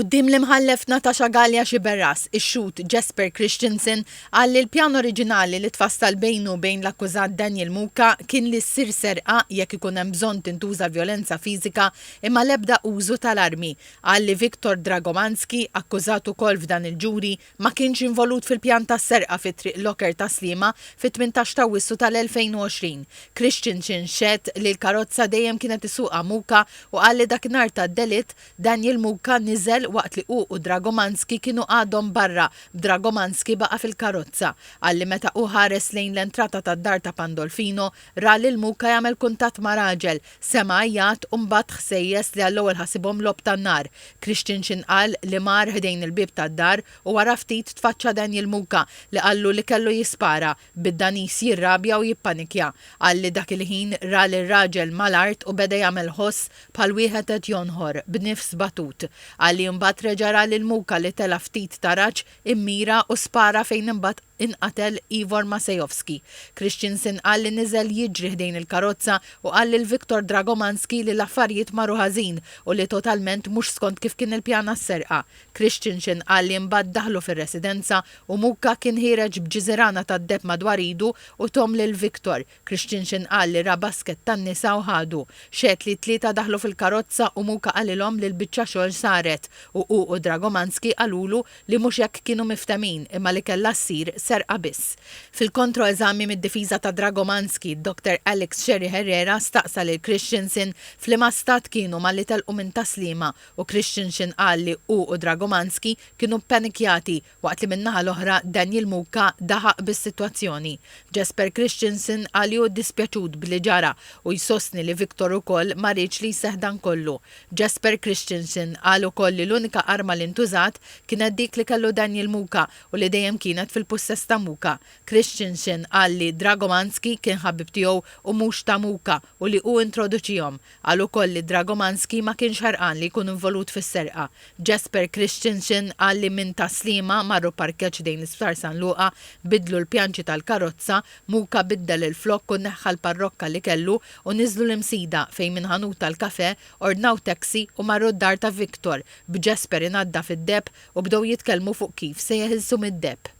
Qudiem l-imħallef Natasha Gallia Xiberras, ix-xut Jesper Christensen qal li l-pjan oriġinali li tfassal bejnu bejn l-akkużat Daniel Muka kien li ssir serqa jekk ikun hemm bżonn tintuża vjolenza fiżika imma l-ebda użu tal-armi. Qal li Viktor Dragomanski, akkużat ukoll f'dan il-ġuri, ma kienx involut fil-pjan tas-serqa fit-triq Locker ta' Sliema fit-18 ta' Awwissu tal-2020. Christensen xedt li l-karozza dejjem kienet isuqha Muka u qal li dakinhar tad-delitt Daniel Muka niżel waqt li u Dragomanski kienu għadhom barra b'Dragomanski baqa' fil-karozza. Għalli meta u ħares lejn l-entrata tad-dar ta' Pandolfino ra lil Muka jagħmel kuntatt ma' raġel, sema għajjat u mbagħad ħsejjes li għall-ewwel ħasibhom lob tan-nar. Christensen qal li mar ħdejn il-bib tad-dar u wara ftit tfaċċa Daniel Muka li qallu li kellu jispara bid-Danis jirrabja u jippanikja. Qal li dak il-ħin ra lir-raġel mal-art u beda jagħmel ħoss bħal wieħed qed jonħor b'nifs batut. Għalli mbagħad reġara lil Muka li tela ftit taraġġ immira u spara fejn imbagħad inqatel Ivor Masejowski. Christensen qal li niżel jiġri ħdejn il-karozza u qal lil Viktor Dragomanski li l-affarijiet marru ħażin u li totalment mhux skont kif kien il-pjan għas-serqa. Christensen qal li mbagħad daħlu fir-residenza u Muka kien ħireġ b'ġiżirana tad-deb madwar idu u tom lil Viktor. Christensen qal li ra basket tan-nisa u ħadu. Xed li tlieta daħlu fil-karozza u Muka qalilhom li l-biċċa xogħol saret u Dragomanski qalulu li mhux hekk kienu miftemin imma li kellha ssir serqa biss. Fil-kontroeżami mid-difiża ta' Dragomanski, Dr. Alex Sherry Herrera staqsa lil Christensen f'liema stat kienu malli telqu minn ta' Sliema u Christensen qal li u Dragomanski kienu panikjati waqt li min-naħa l-oħra Daniel Muka daħaq bis-sitwazzjoni. Jesper Christensen qal li hu dispjaċut bli ġara u jsostni li Viktor ukoll ma rridx li jseħħ kollu. Jesper Christensen qal ukoll li l-unika arma li ntużat kienet dik li kellu Daniel Muka u li dejjem kienet fil-possess ta' Muka. Christensen qal li Dragomanski kien ħabib tiegħu u mhux ta' Muka u li hu introduċihom. Qal ukoll li Dragomanski ma kienx ħarqan li jkun involut fis-serqa. Jesper Christensen qal li minn ta' Sliema marru parkeġġ dejn l-Isptar San Luqa, bidlu l-pjanċi tal-karozza, Muka biddel il-flokk u neħħa l-parrokka li kellu u niżlu l-imsida fejn minn ħanut tal-kafè ordnaw taxi u marru d-dar ta' Viktor b'Jesper ingħadda fid-deb u bdew jitkellmu fuq kif se jeħilsu mid-deb.